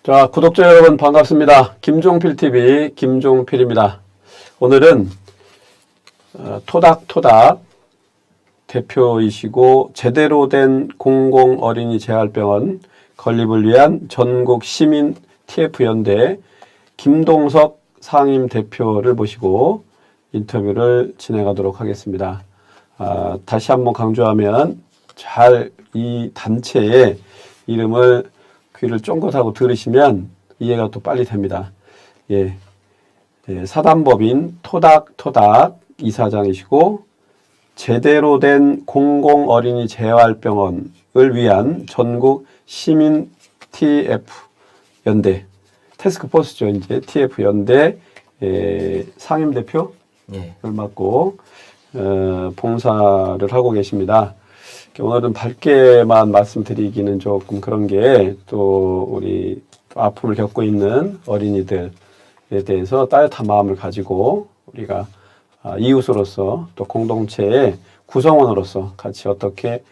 자, 구독자 여러분 반갑습니다. 김종필TV 김종필입니다. 오늘은 토닥토닥 대표이시고 제대로 된 공공어린이 재활병원 건립을 위한 전국 시민 TF연대 김동석 상임대표를 모시고 인터뷰를 진행하도록 하겠습니다. 다시 한번 강조하면 잘 이 단체의 이름을 귀를 쫑긋하고 들으시면 이해가 또 빨리 됩니다. 예, 사단법인 토닥토닥 이사장이시고 제대로 된 공공어린이 재활병원을 위한 전국 시민 TF 연대 태스크포스죠. 이제 TF 연대 상임대표를 맡고 봉사를 하고 계십니다. 오늘은 밝게만 말씀드리기는 조금 그런 게 또 우리 아픔을 겪고 있는 어린이들에 대해서 따뜻한 마음을 가지고 우리가 이웃으로서 또 공동체의 구성원으로서 같이 어떻게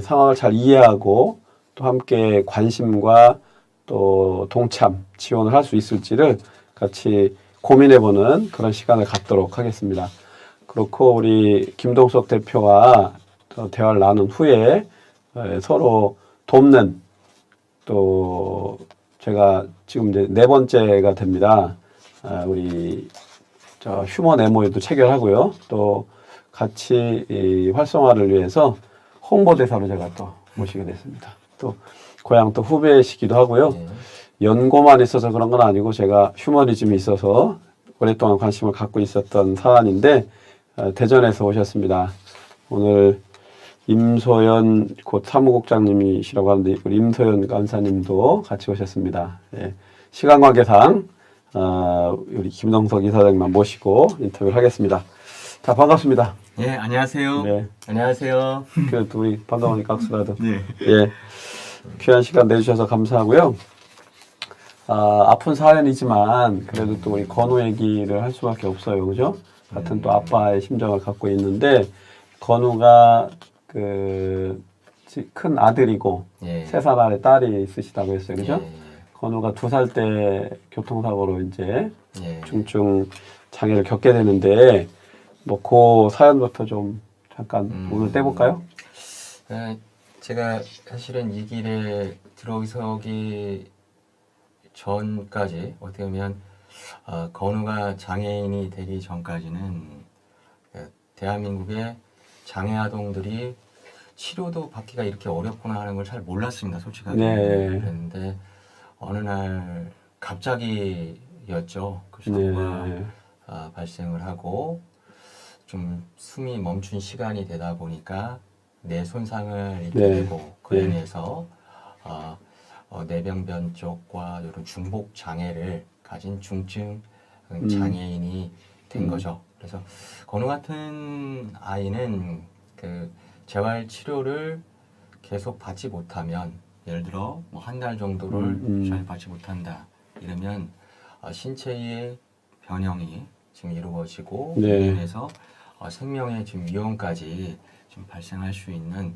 상황을 잘 이해하고 또 함께 관심과 또 동참, 지원을 할 수 있을지를 같이 고민해보는 그런 시간을 갖도록 하겠습니다. 그렇고 우리 김동석 대표와 대화를 나눈 후에 서로 돕는 또 제가 지금 이제 4번째가 됩니다. 우리 휴먼 MOU도 체결하고요. 또 같이 이 활성화를 위해서 홍보대사로 제가 또 모시게 됐습니다. 또 고향 또 후배시기도 하고요. 연고만 있어서 그런 건 아니고 제가 휴머니즘이 있어서 오랫동안 관심을 갖고 있었던 사안인데 대전에서 오셨습니다. 오늘 임소연 곧 사무국장님이시라고 하는데 우리 임소연 간사님도 같이 오셨습니다. 예, 시간 관계상 우리 김동석 이사장님만 모시고 인터뷰를 하겠습니다. 자, 반갑습니다. 예, 안녕하세요. 네. 안녕하세요. 그래도 우리 반가우니까 악수라도. 네. 예, 귀한 시간 내주셔서 감사하고요. 아픈 사연이지만 그래도 또 우리 건우 얘기를 할 수밖에 없어요, 그죠? 같은 또 아빠의 심정을 갖고 있는데 건우가 큰 아들이고 예. 3살 아래 딸이 있으시다고 했어요, 그죠? 예. 건우가 2살 때 교통사고로 이제 예. 중증 장애를 겪게 되는데 뭐 그 사연부터 좀 잠깐 오늘 떼볼까요? 제가 사실은 이 길에 들어서기 전까지 어떻게 보면 건우가 장애인이 되기 전까지는 대한민국의 장애 아동들이 치료도 받기가 이렇게 어렵구나 하는 걸 잘 몰랐습니다, 솔직하게. 네. 그런데 어느 날 갑자기였죠. 그 사고가 네. 발생을 하고 좀 숨이 멈춘 시간이 되다 보니까 내 손상을 입게 네. 되고 그에 인해서 뇌병변 쪽과 이런 중복 장애를 가진 중증 장애인이 된 거죠. 그래서 건우 같은 아이는 그 재활 치료를 계속 받지 못하면 예를 들어 뭐 한 달 정도를 잘 받지 못한다 이러면 신체의 변형이 지금 이루어지고 네. 이에 인해서 생명의 지금 위험까지 좀 발생할 수 있는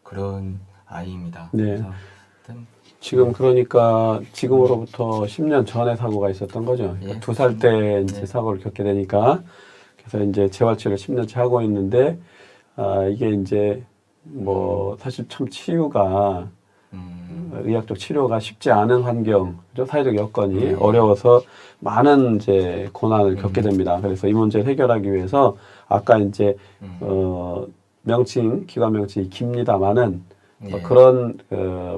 그런 아이입니다. 네. 그래서 하여튼 지금 그러니까 지금으로부터 10년 전에 사고가 있었던 거죠. 예. 2살 때 이제 네. 사고를 겪게 되니까 그래서 이제 재활치료를 10년째 하고 있는데 이게 이제 뭐 사실 참 치유가 의학적 치료가 쉽지 않은 환경, 그죠? 사회적 여건이 어려워서 많은 이제 고난을 겪게 됩니다. 그래서 이 문제를 해결하기 위해서 아까 이제 명칭, 기관 명칭이 깁니다만은 그런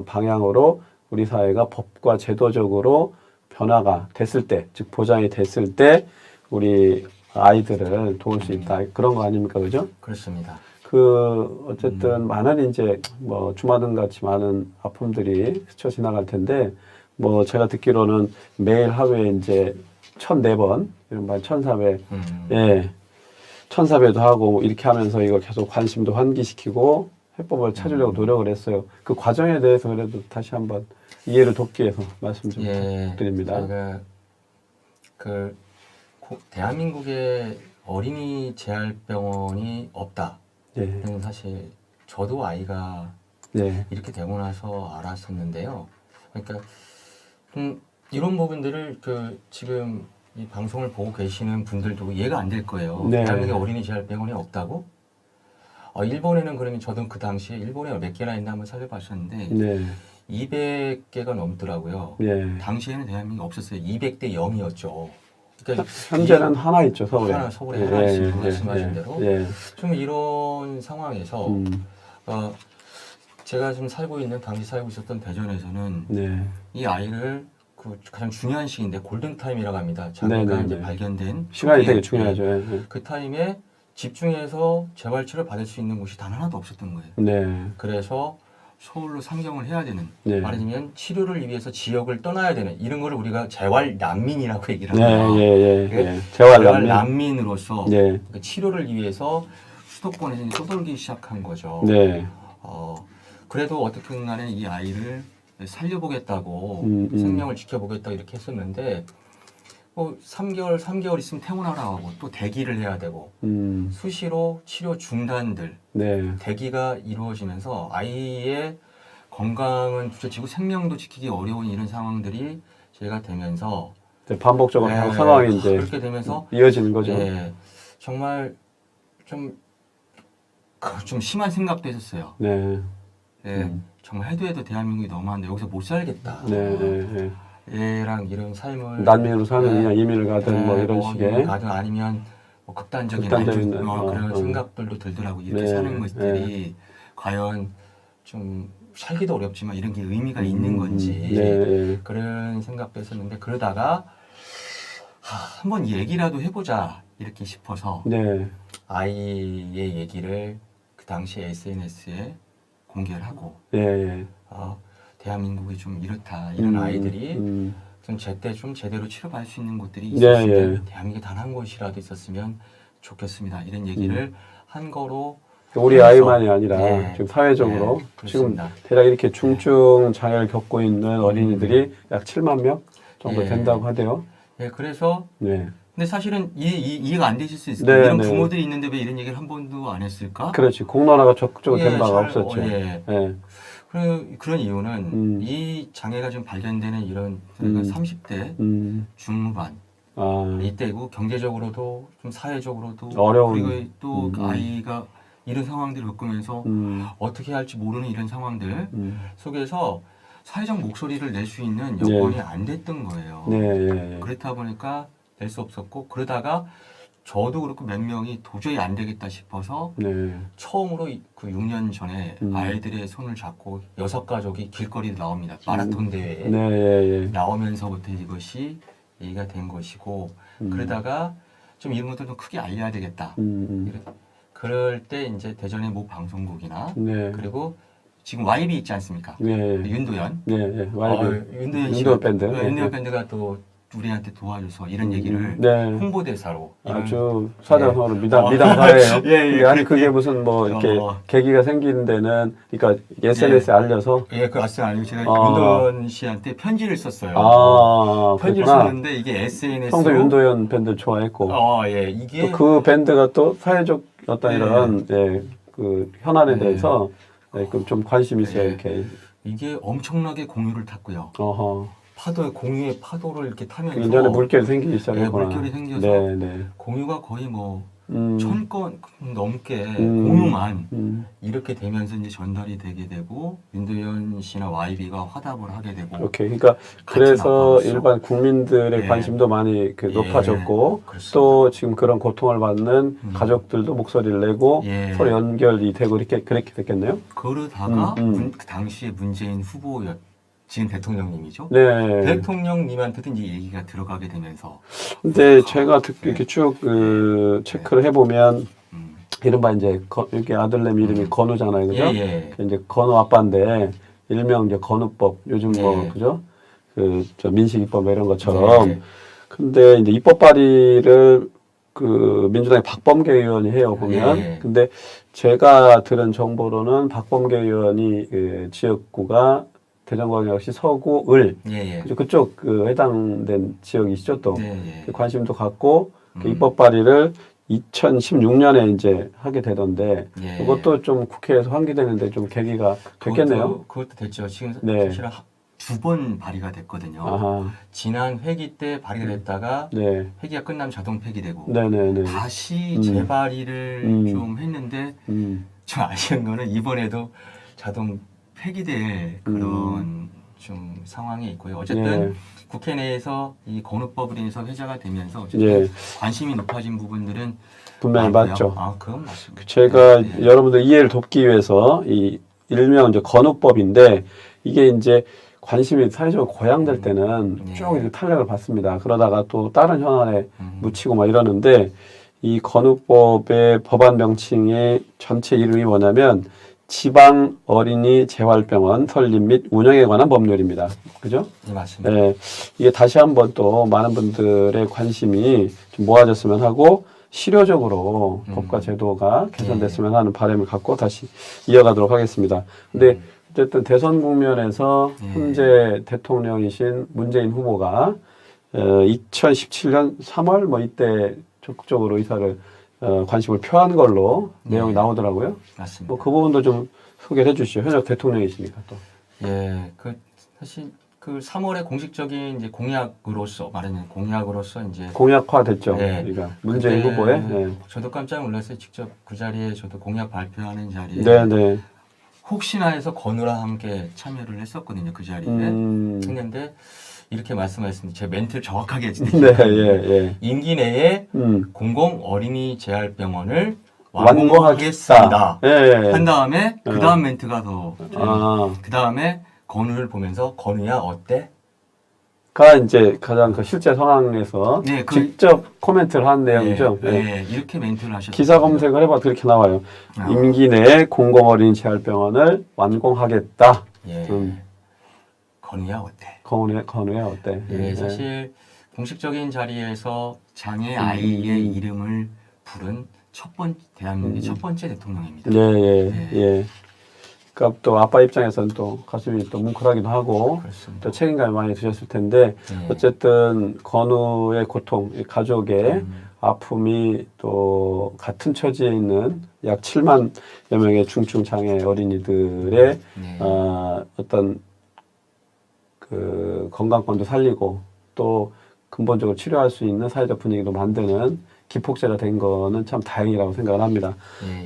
방향으로 우리 사회가 법과 제도적으로 변화가 됐을 때, 즉 보장이 됐을 때 우리 아이들을 도울 수 있다. 그런 거 아닙니까, 그죠? 그렇습니다. 어쨌든 많은 이제 뭐 주마등 같이 많은 아픔들이 스쳐 지나갈 텐데 뭐 제가 듣기로는 매일 하루에 이제 1,004번, 이른바 1,400, 예, 1,400도 하고 뭐 이렇게 하면서 이거 계속 관심도 환기시키고 해법을 찾으려고 노력을 했어요. 그 과정에 대해서 그래도 다시 한번 이해를 돕기 위해서 말씀 좀 드립니다. 저희가 대한민국에 어린이 재활병원이 없다. 예, 사실 저도 아이가 네, 이렇게 되고 나서 알았었는데요. 그러니까 이런 부분들을 그 지금 이 방송을 보고 계시는 분들도 이해가 안 될 거예요. 네. 대한민국에 어린이 재활병원이 없다고? 일본에는 그러면 저도 그 당시에 일본에 몇 개나 있나 한번 살펴봤었는데 네. 200개가 넘더라고요. 네. 당시에는 대한민국에 없었어요. 200대 0이었죠. 그러니까 현재는 하나 있죠, 서울에. 서울에 하나 있습니다. 말씀하신 대로. 예. 좀 이런 상황에서 제가 지금 당시 살고 있었던 대전에서는 네. 이 아이를 그 가장 중요한 시기인데 골든타임이라고 합니다. 장애가 이제 발견된 시간이 초기에, 되게 중요하죠. 예. 그 타임에 집중해서 재활치료를 받을 수 있는 곳이 단 하나도 없었던 거예요. 네. 그래서 서울로 상경을 해야 되는, 네. 말하자면 치료를 위해서 지역을 떠나야 되는, 이런 거를 우리가 재활 난민이라고 얘기를 네, 합니다. 예. 재활 난민. 난민으로서 네. 그 치료를 위해서 수도권에 떠돌기 시작한 거죠. 네. 그래도 어떻든 간에 이 아이를 살려보겠다고 생명을 지켜보겠다 이렇게 했었는데 3개월 있으면 퇴원하라고 하고 또 대기를 해야 되고 수시로 치료 중단들 네. 대기가 이루어지면서 아이의 건강은 둘째치고 생명도 지키기 어려운 이런 상황들이 제가 되면서 반복적으로 계속 상황이 이제 그렇게 되면서 이어지는 거죠. 정말 좀 심한 생각도 했었어요. 네. 정말 해도 대한민국이 너무한데 여기서 못 살겠다. 네. 얘랑 이런 삶을 난민으로 사는 그냥 이민을 가든 뭐 이런 식의 가든 아니면 극단적인 그런 생각들도 들더라고. 이렇게 사는 것들이 과연 좀 살기도 어렵지만 이런 게 의미가 있는 건지 그런 생각도 했었는데 그러다가 한번 얘기라도 해보자 이렇게 싶어서 아이의 얘기를 그 당시 SNS에 공개를 하고 대한민국이 좀 이렇다 이런 아이들이 좀 제때 좀 제대로 치료받을 수 있는 곳들이 있었으면 대한민국에 단 한 곳이라도 있었으면 좋겠습니다 이런 얘기를 한 거로 우리 아이만이 아니라 지금 사회적으로 지금 대략 이렇게 중증 장애를 겪고 있는 어린이들이 약 7만 명 정도 된다고 하대요. 그래서 근데 사실은 이해가 안 되실 수 있어요. 이런 부모들이 있는데 왜 이런 얘기를 한 번도 안 했을까? 그렇지. 공론화가 적극적으로 된 바가 없었죠. 그런 이유는 이 장애가 좀 발견되는 이런 30대 중후반 이때고 경제적으로도 좀 사회적으로도 어려운 그리고 또 아이가 이런 상황들을 겪으면서 어떻게 할지 모르는 이런 상황들 속에서 사회적 목소리를 낼 수 있는 여건이 안 됐던 거예요. 그렇다 보니까 낼 수 없었고 그러다가 저도 그렇고 몇 명이 도저히 안 되겠다 싶어서 처음으로 그 6년 전에 아이들의 손을 잡고 6가족이 길거리에 나옵니다. 마라톤 대회에 나오면서부터 이것이 얘기가 된 것이고 그러다가 좀 이런 것들 좀 크게 알려야 되겠다. 그럴 때 이제 대전의 모 방송국이나 그리고 지금 YB 있지 않습니까? 윤도현. 윤도현 밴드. 윤도현 밴드가 또 우리한테 도와줘서 이런 얘기를 홍보대사로 아주 사자성어로 미담사예요. 아니 그게 무슨 뭐 이렇게 계기가 생기는 데는 그러니까 SNS에 알려서 그 알려서 제가 윤도현 씨한테 편지를 썼어요. 편지를 썼는데 이게 SNS 평소 윤도현 밴드 좋아했고 이게 또 그 밴드가 또 사회적 어떤 이런 그 현안에 대해서 좀 관심 있어요. 이렇게 이게 엄청나게 공유를 탔고요. 공유의 파도를 이렇게 타면서 인전에 물결이 생기기 시작했구나. 물결이 생겨서 공유가 거의 뭐 1000건 넘게 공유만 이렇게 되면서 이제 전달이 되게 되고 윤도현 씨나 YB가 화답을 하게 되고 그러니까 그래서 일반 국민들의 관심도 많이 높아졌고 또 지금 그런 고통을 받는 가족들도 목소리를 내고 서로 연결이 되고 그렇게 됐겠네요. 그러다가 그 당시에 문재인 후보였 지금 대통령님이죠. 대통령님한테도 이제 얘기가 들어가게 되면서. 근데 제가 이렇게 쭉 체크를 해보면 이른바 이제 이렇게 아들내미 이름이 건우잖아요, 그죠? 이제 건우 아빠인데 일명 이제 건우법 요즘 그죠? 저 민식이법 이런 것처럼. 근데 이제 입법 발의를 그 민주당의 박범계 의원이 해요 보면. 근데 제가 들은 정보로는 박범계 의원이 지역구가 대전광역시 서구 을 그쪽 해당된 지역이시죠 또 관심도 갖고 입법 발의를 2016년에 이제 하게 되던데 그것도 좀 국회에서 환기되는데 좀 계기가 됐겠네요. 그것도 됐죠. 지금 사실은 2번 발의가 됐거든요. 아하. 지난 회기 때 발의가 됐다가 네. 회기가 끝나면 자동 폐기되고 네네네. 다시 재발의를 좀 했는데 좀 아쉬운 거는 이번에도 자동 폐기될 그런 좀 상황이 있고요. 어쨌든 국회 내에서 이 건우법으로 인해서 회자가 되면서 어쨌든 관심이 높아진 부분들은 분명히 많고요. 맞죠. 아, 그건 맞습니다. 제가 여러분들 이해를 돕기 위해서 이 일명 이제 건우법인데 이게 이제 관심이 사회적으로 고양될 때는 쭉 이렇게 탄력을 받습니다. 그러다가 또 다른 현안에 묻히고 막 이러는데 이 건우법의 법안 명칭의 전체 이름이 뭐냐면 지방 어린이 재활병원 설립 및 운영에 관한 법률입니다. 그죠? 네, 맞습니다. 네, 이게 다시 한번 또 많은 분들의 관심이 좀 모아졌으면 하고 실효적으로 법과 제도가 개선됐으면 하는 바람을 갖고 다시 이어가도록 하겠습니다. 근데 어쨌든 대선 국면에서 현재 대통령이신 문재인 후보가 2017년 3월 뭐 이때 적극적으로 의사를 관심을 표한 걸로 내용이 나오더라고요. 맞습니다. 뭐 그 부분도 좀 소개를 해주시죠. 현역 대통령이시니까 또. 예, 그 사실 그 3월에 공식적인 이제 공약으로서 말하는 공약으로서 이제 공약화됐죠. 네. 그러니까 문재인 그때 후보의. 네. 저도 깜짝 놀랐어요. 직접 그 자리에 저도 공약 발표하는 자리에 네네. 혹시나 해서 건우랑 함께 참여를 했었거든요. 그 자리에 했는데 이렇게 말씀하셨습니다. 제 멘트를 정확하게 네, 예. 임기 내에 공공 어린이 재활병원을 완공하겠습니다. 예. 한 다음에 그 다음 멘트가 더 아. 그 다음에 건우를 보면서 건우야 어때? 가 이제 가장 그 실제 상황에서 네, 그- 직접 코멘트를 한 내용이죠. 네, 예. 네, 이렇게 멘트를 하셨어요. 기사 검색을 해봐도 그렇게 나와요. 임기 내에 공공어린이 재활병원을 완공하겠다. 예. 건우야 어때? 건우야 어때? 예, 사실 공식적인 자리에서 장애 아이의 이름을 부른 대한민국의 첫 번째 대통령입니다. 예. 그러니까 또 아빠 입장에서는 또 가슴이 또 뭉클하기도 하고 그렇습니다. 또 책임감이 많이 드셨을 텐데 어쨌든 건우의 고통, 이 가족의 아픔이 또 같은 처지에 있는 약 7만여 명의 중증장애 어린이들의 어떤 그 건강권도 살리고 또 근본적으로 치료할 수 있는 사회적 분위기도 만드는 기폭제가 된 거는 참 다행이라고 생각을 합니다.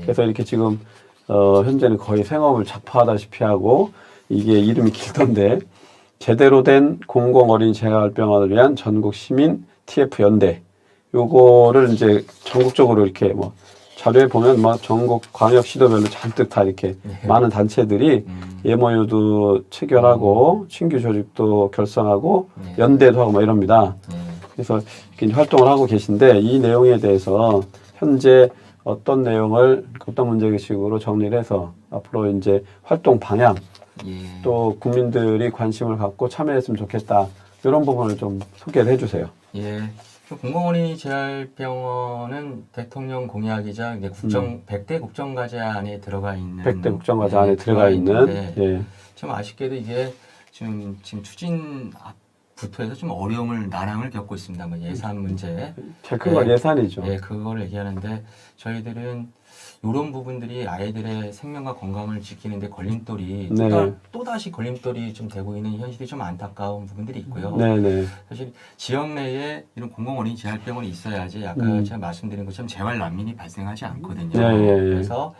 그래서 이렇게 지금 현재는 거의 생업을 작파하다시피 하고 이게 이름이 길던데 제대로 된 공공어린이 재활병원을 위한 전국 시민 TF 연대 요거를 이제 전국적으로 이렇게 뭐 자료에 보면 막 전국 광역 시도별로 잔뜩 다 이렇게 많은 단체들이 MOU도 체결하고 신규 조직도 결성하고 연대도 하고 막 이럽니다. 그래서 이렇게 활동을 하고 계신데 이 내용에 대해서 현재 어떤 내용을 어떤 문제의식으로 정리를 해서 앞으로 이제 활동 방향 또 국민들이 관심을 갖고 참여했으면 좋겠다. 이런 부분을 좀 소개를 해주세요. 예. 공공어린이 재활병원은 대통령 공약이자 이제 100대 국정과제 안에 들어가 있는 100대 국정과제 안에 들어가 있는 좀 아쉽게도 이게 지금 부터 해서 좀 어려움을 난항을 겪고 있습니다. 뭐 예산 문제. 제일 큰 건 예산이죠. 예, 그걸 얘기하는데 저희들은 이런 부분들이 아이들의 생명과 건강을 지키는데 걸림돌이 또다시 걸림돌이 좀 되고 있는 현실이 좀 안타까운 부분들이 있고요. 사실 지역 내에 이런 공공어린이 재활병원이 있어야지 아까 제가 말씀드린 것처럼 재활 난민이 발생하지 않거든요. 그래서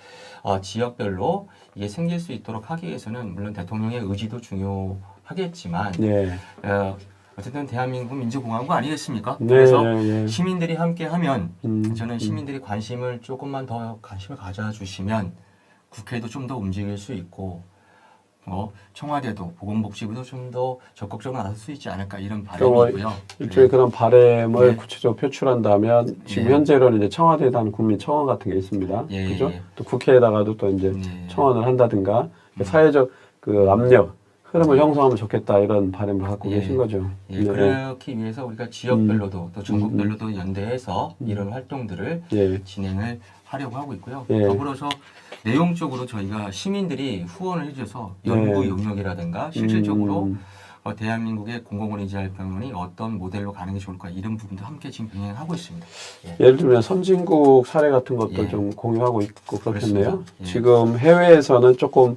지역별로 이게 생길 수 있도록 하기 위해서는 물론 대통령의 의지도 중요하겠지만 어쨌든 대한민국 민주공화국 아니겠습니까? 그래서 시민들이 함께하면 저는 시민들이 관심을 조금만 더 관심을 가져주시면 국회도 좀 더 움직일 수 있고 청와대도 보건복지부도 좀 더 적극적으로 나설 수 있지 않을까 이런 바람이고요. 일종의 그런 바람을 구체적으로 표출한다면 지금 현재로는 이제 청와대에도 하는 국민청원 같은 게 있습니다. 그죠? 또 국회에다가도 또 이제 청원을 한다든가 사회적 그 압력 흐름을 형성하면 좋겠다 이런 바람을 갖고 계신 거죠. 그렇기 위해서 우리가 지역별로도 또 전국별로도 연대해서 이런 활동들을 진행을 하려고 하고 있고요. 더불어서 내용적으로 저희가 시민들이 후원을 해줘서 연구 용역이라든가 실질적으로 대한민국의 공공어린이 재활병원이 어떤 모델로 가는 게 좋을까 이런 부분도 함께 지금 병행하고 있습니다. 예를 들면 선진국 사례 같은 것도 좀 공유하고 있고 그렇겠네요. 지금 해외에서는 조금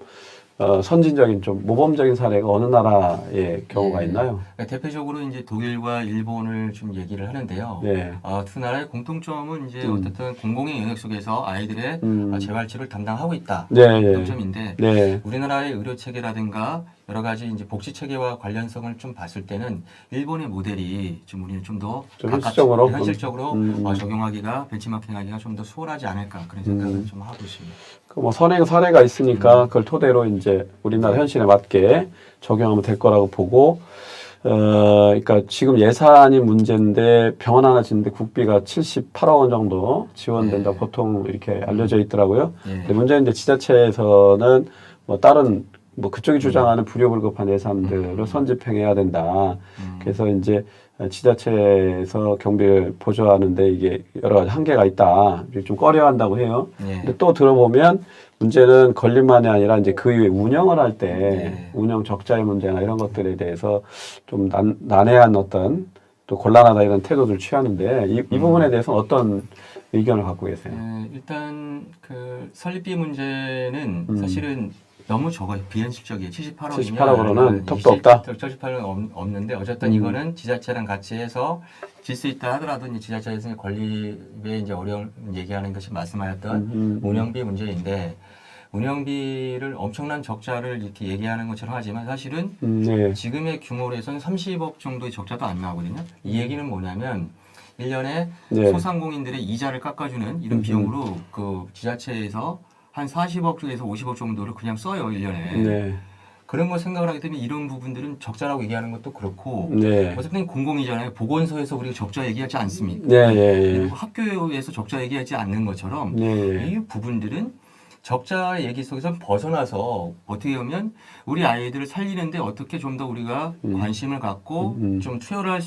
선진적인 좀 모범적인 사례가 어느 나라의 경우가 네. 있나요? 그러니까 대표적으로 이제 독일과 일본을 좀 얘기를 하는데요. 네. 두 나라의 공통점은 이제 음. 어쨌든 공공의 영역 속에서 아이들의 재활치료를 담당하고 있다. 네, 공통점인데 네. 우리나라의 의료 체계라든가 여러 가지 이제 복지 체계와 관련성을 좀 봤을 때는 일본의 모델이 좀 우리는 좀 더 좀 현실적으로? 현실적으로 적용하기가 벤치마킹하기가 좀 더 수월하지 않을까 그런 생각을 좀 하고 있습니다. 뭐 선행 사례가 있으니까 그걸 토대로 이제 우리나라 현실에 맞게 적용하면 될 거라고 보고, 그러니까 지금 예산이 문제인데 병원 하나 짓는데 국비가 78억 원 정도 지원된다 고 보통 이렇게 알려져 있더라고요. 근데 문제는 이제 지자체에서는 뭐 다른 뭐 그쪽이 주장하는 불효불급한 예산들을 선집행해야 된다. 그래서 이제 지자체에서 경비를 보조하는데 이게 여러 가지 한계가 있다. 좀 꺼려한다고 해요. 근데 또 들어보면 문제는 건립만이 아니라 이제 그 이후에 운영을 할 때 운영 적자의 문제나 이런 것들에 대해서 좀 난해한 어떤 또 곤란하다 이런 태도를 취하는데 이 부분에 대해서 어떤 의견을 갖고 계세요? 일단 그 설립비 문제는 사실은 너무 적어요. 비현실적이에요. 78억이면 78억으로는 턱도 없다. 78억은 없는데 어쨌든 이거는 지자체랑 같이 해서 질 수 있다 하더라도 이제 지자체에서 건립에 이제 어려움 얘기하는 것이 말씀하셨던 운영비 문제인데 운영비를 엄청난 적자를 이렇게 얘기하는 것처럼 하지만 사실은 네. 지금의 규모로 해서는 30억 정도의 적자도 안 나오거든요. 이 얘기는 뭐냐면 1년에 네. 소상공인들의 이자를 깎아주는 이런 비용으로 그 지자체에서 한 40억에서 50억 정도를 그냥 써요, 1년에. 네. 그런 걸 생각을 하기 때문에 이런 부분들은 적자라고 얘기하는 것도 그렇고 네. 어차피 공공이잖아요. 보건소에서 우리가 적자 얘기하지 않습니까? 네, 예, 예. 그리고 학교에서 적자 얘기하지 않는 것처럼 네. 이 부분들은 적자 얘기 속에서 벗어나서 어떻게 보면 우리 아이들을 살리는데 어떻게 좀 더 우리가 관심을 갖고 좀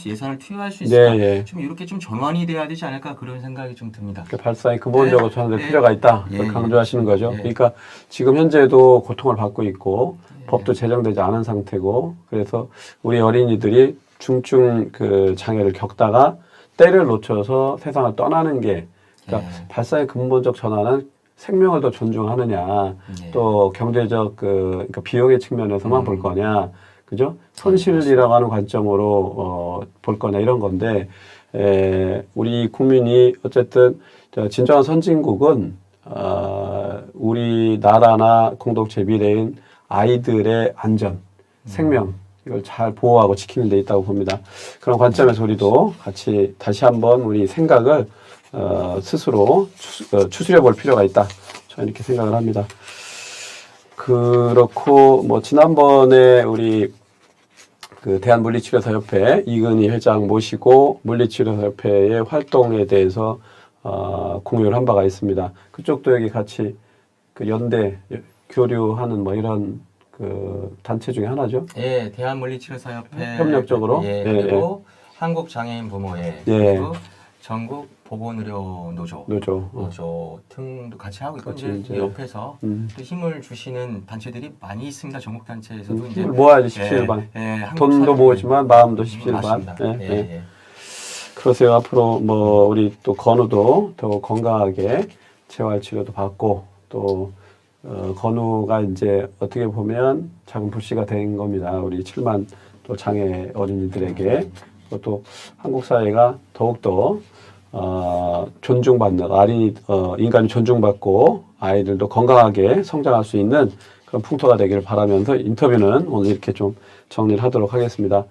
예산을 투여할 수 있을까? 네, 예. 좀 이렇게 좀 전환이 돼야 되지 않을까 그런 생각이 좀 듭니다. 그 발상이 근본적으로 전환될 네. 필요가 있다. 예, 그걸 강조하시는 거죠. 예. 그러니까 지금 현재도 고통을 받고 있고 법도 제정되지 않은 상태고 그래서 우리 어린이들이 중증 그 장애를 겪다가 때를 놓쳐서 세상을 떠나는 게 그러니까 발상의 근본적 전환은 생명을 더 존중하느냐, 또 경제적 그러니까 비용의 측면에서만 볼 거냐, 그죠? 손실이라고 하는 관점으로 볼 거냐 이런 건데, 우리 국민이 어쨌든 진정한 선진국은 우리나라나 공동체 미래인 아이들의 안전, 생명 이걸 잘 보호하고 지키는 데 있다고 봅니다. 그런 관점에서 우리도 같이 다시 한번 우리 생각을 스스로 추스려 볼 필요가 있다. 저는 이렇게 생각을 합니다. 그렇고, 뭐, 지난번에 우리 그 대한물리치료사협회 이근희 회장 모시고 물리치료사협회의 활동에 대해서 공유를 한 바가 있습니다. 그쪽도 여기 같이 그 연대 교류하는 뭐 이런 그 단체 중에 하나죠. 예, 대한물리치료사협회 협력적으로. 예, 그리고 한국장애인 부모회 그리고 전국 보건의료 노조 등도 같이 하고 있고 이제 옆에서 또 힘을 주시는 단체들이 많이 있습니다. 전국 단체에서도 이제 힘을 모아야지 십시일반. 돈도 모으지만 마음도 십시일반. 그러세요. 앞으로 뭐 우리 또 건우도 더 건강하게 재활 치료도 받고 또 건우가 이제 어떻게 보면 작은 불씨가 된 겁니다. 우리 7만 또 장애 어린이들에게 또 한국 사회가 더욱더 존중받는 인간이 존중받고 아이들도 건강하게 성장할 수 있는 그런 풍토가 되기를 바라면서 인터뷰는 오늘 이렇게 좀 정리를 하도록 하겠습니다.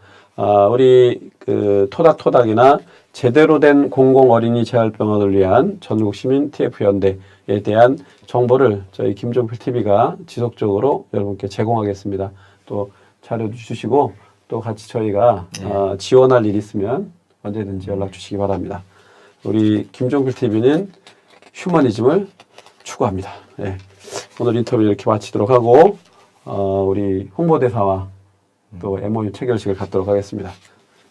우리 그 토닥토닥이나 제대로 된 공공 어린이 재활병원을 위한 전국 시민 TF 연대에 대한 정보를 저희 김종필 TV가 지속적으로 여러분께 제공하겠습니다. 또 자료 주시고 또 같이 저희가 지원할 일 있으면 언제든지 연락 주시기 바랍니다. 우리 김종필 TV는 휴머니즘을 추구합니다. 네. 오늘 인터뷰 이렇게 마치도록 하고 우리 홍보대사와 또 MOU 체결식을 갖도록 하겠습니다.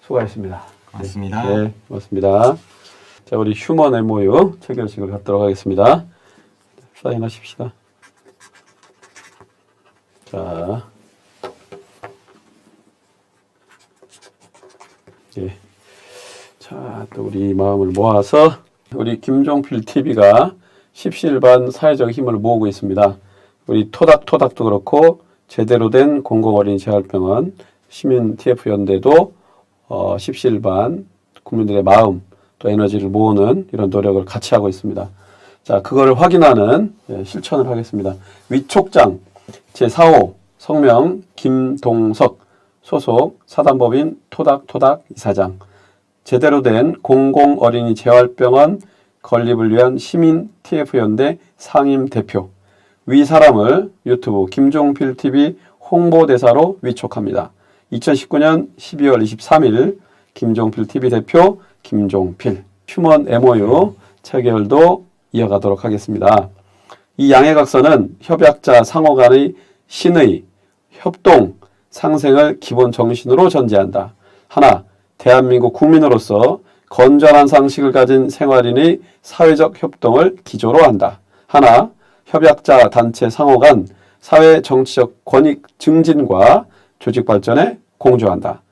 수고하셨습니다. 고맙습니다. 네, 고맙습니다. 자, 우리 휴먼 MOU 체결식을 갖도록 하겠습니다. 사인하십시다. 자, 예. 자, 또 우리 마음을 모아서 우리 김종필 TV가 십시일반 사회적 힘을 모으고 있습니다. 우리 토닥토닥도 그렇고 제대로 된 공공어린이 재활병원 시민 TF연대도 십시일반 국민들의 마음 또 에너지를 모으는 이런 노력을 같이 하고 있습니다. 자, 그거를 확인하는 실천을 하겠습니다. 위촉장 제4호 성명 김동석 소속 사단법인 토닥토닥 이사장, 제대로 된 공공어린이 재활병원 건립을 위한 시민 TF연대 상임대표, 위 사람을 유튜브 김종필TV 홍보대사로 위촉합니다. 2019년 12월 23일 김종필TV 대표 김종필. 휴먼 MOU 체결도 이어가도록 하겠습니다. 이 양해각서는 협약자 상호 간의 신의, 협동, 상생을 기본 정신으로 전제한다. 하나, 대한민국 국민으로서 건전한 상식을 가진 생활인의 사회적 협동을 기조로 한다. 하나, 협약자 단체 상호 간 사회 정치적 권익 증진과 조직 발전에 공조한다.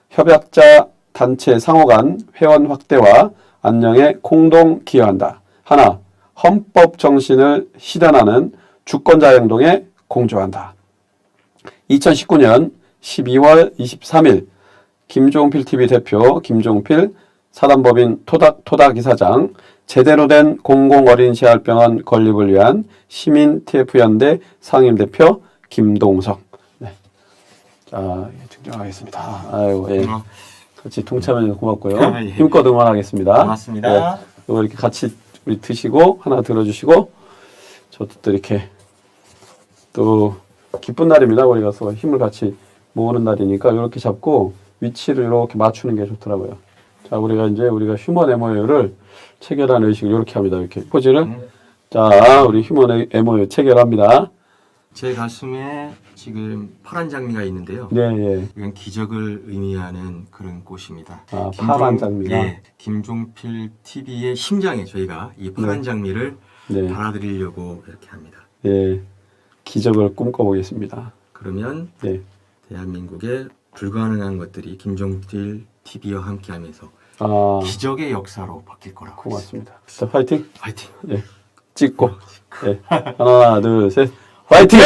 협약자 단체 상호 간 회원 확대와 안녕에 공동 기여한다. 하나, 헌법 정신을 실현하는 주권자 행동에 공조한다. 2019년 12월 23일 김종필 TV 대표 김종필 사단법인 토닥토닥 이사장, 제대로 된 공공어린이 재활병원 건립을 위한 시민 TF연대 상임대표 김동석. 네. 자, 증정하겠습니다. 아유, 예. 같이 동참해주셔서 고맙고요. 예. 힘껏 응원하겠습니다. 고맙습니다. 네. 이거 이렇게 같이 우리 드시고 하나 들어주시고, 저도 또 이렇게 또 기쁜 날입니다. 우리 가서 힘을 같이 모으는 날이니까 이렇게 잡고 위치를 이렇게 맞추는 게 좋더라고요. 자, 우리가 휴먼 MOU를 체결한 의식을 이렇게 합니다. 이렇게 포즈를. 자, 우리 휴먼 MOU 체결합니다. 제 가슴에 지금 파란 장미가 있는데요. 네, 예. 이건 기적을 의미하는 그런 꽃입니다. 아, 파란 장미가. 예, 김종필 TV의 심장에 저희가 이 파란 장미를 네. 달아드리려고 이렇게 합니다. 예. 기적을 꿈꿔보겠습니다. 그러면 네. 대한민국의 불가능한 것들이 김종필 TV와 함께하면서 아, 기적의 역사로 바뀔 거라고. 고맙습니다. 자, 파이팅. 파이팅. 예. 찍고. 예. 하나, 둘, 셋. 파이팅!